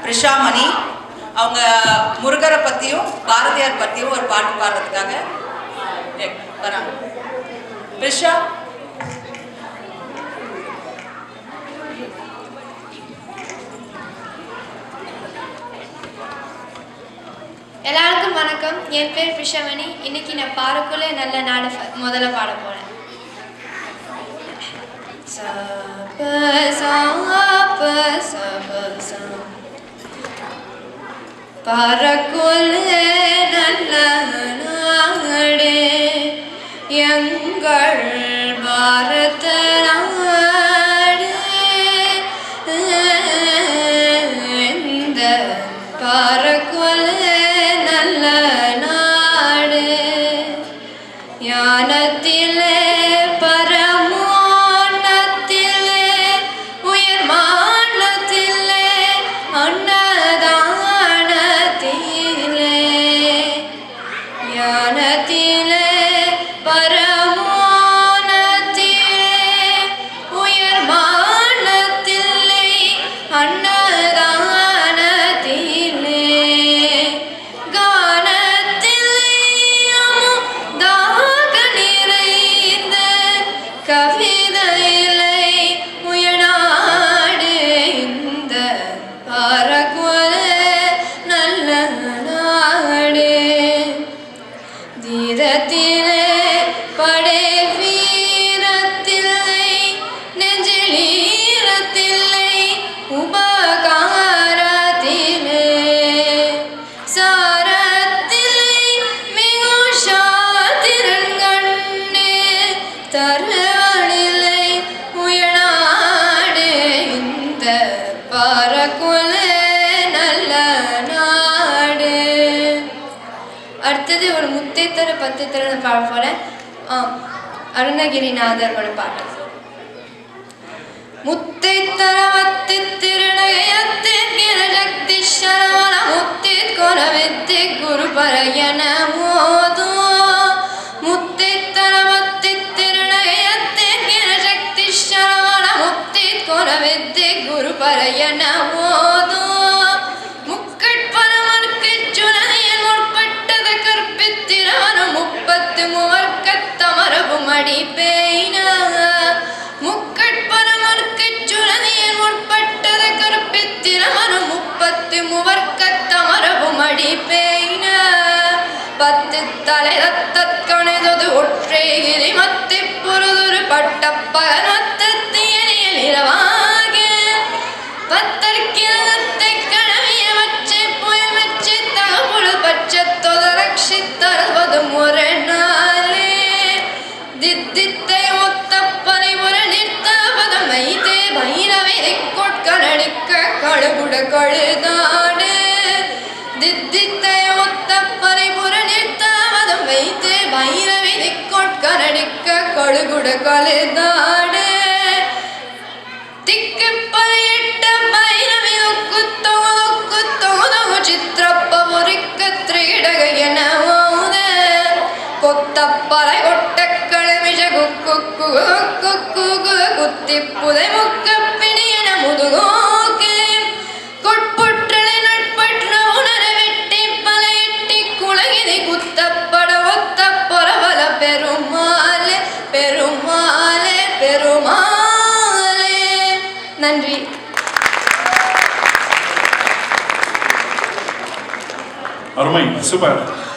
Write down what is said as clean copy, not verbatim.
பிரிஷாமணி. அவங்க முருகரை பற்றியும் பாரதியார் பற்றியும் ஒரு பாட்டு பாடுறதுக்காக வராங்க. பிரிஷா. எல்லாருக்கும் வணக்கம். என் பேர் பிரிஷாமணி. இன்னைக்கு நான் பாருக்குள்ளே நல்ல நாடு முதல்ல பாட போறேன். பாருக்குள்ளே நல்ல நாடு எங்கள் பாரத நாடு. இந்த பாருக்குள்ளே நல்ல நாடு ஞானத்திலே பரமோன்னத்திலே உயர்மானத்திலே அன்னதானத்திலே ஞானத்திலே பரமோன்னத்திலே உயர்மானத்திலே கவிதையிலை உயர்நாடு இந்த பாருக்குள்ளே நல்ல நாடு. தீரத்திலே படை வீரத்தில்லை நெஞ்சில் ஈரத்தில்லை உபகாரத்திலே சாரத்தில்லை மிகு சாத்திரன் கண்டு தருவனில்லை உயர்நாடு இந்த பாருக்குள்ளே நல்ல நாடு. அடுத்தது ஒரு முத்தைத்தர பத்துத்தர பாட போறேன். அருணகிரிநாதரோட பாட்டு. முத்தைத்தர சக்தி சரவண முத்தித் கொரவித்தி குரு பரையன மோதோ முத்தைத்தர சக்தி சரவண முத்தித் கொரவித்தி குரு பரையன மோதோ முக்கட்பரமனுக்கு சுனதியில் முற்பட்டது கற்பித்திரவனு 33 மடி பேய்ன முக்கட்பரமனுக்கு சுனதியில் முற்பட்டது கற்பித்திரவனு 33 மடி பேய்ன 10 தலை ரத்தக்கணைதொது ஒற்றேகிரி மத்தி புருதுரு பட்டப்பகனத்தத்தியலில் இரவாக பத்தற்கிரகத்தை கடவிய வச்சை புயல் வச்சை தகப்புழு பச்சத்தொத ரட்சித்தருவது முறை நாளே தித்தித்தை ஒத்த பனிமுறை நிறுத்தபதம் வைத்தே பைரவை கொட்கனடிக்க கழுகுட கழுதாடு தித்தித்தை ஒத்த பனிமுறை நிறுத்தபதம் வைத்தே பைரவை கொட்கனடிக்க கழுகுட கழுதாடு திக்கு பறையிட்ட பைரவி ஒக்குத்தோதொக்குத்தோதொ சித்திரப்ப முறிக்க திரிடக என ஓத கொத்தப்பறை கொட்ட கழமிஷ குக்கு குத்தி புதை முக்க பிணி என முதுகோக்கு கொட்புற்றலை நட்பற்ற உணர வெட்டி பலையிட்டி குலகிதி குத்தப்பட ஒத்த பொறவல பெருமாளே பெருமாளே பெருமாளே. நன்றி. அருமை, சூப்பர்.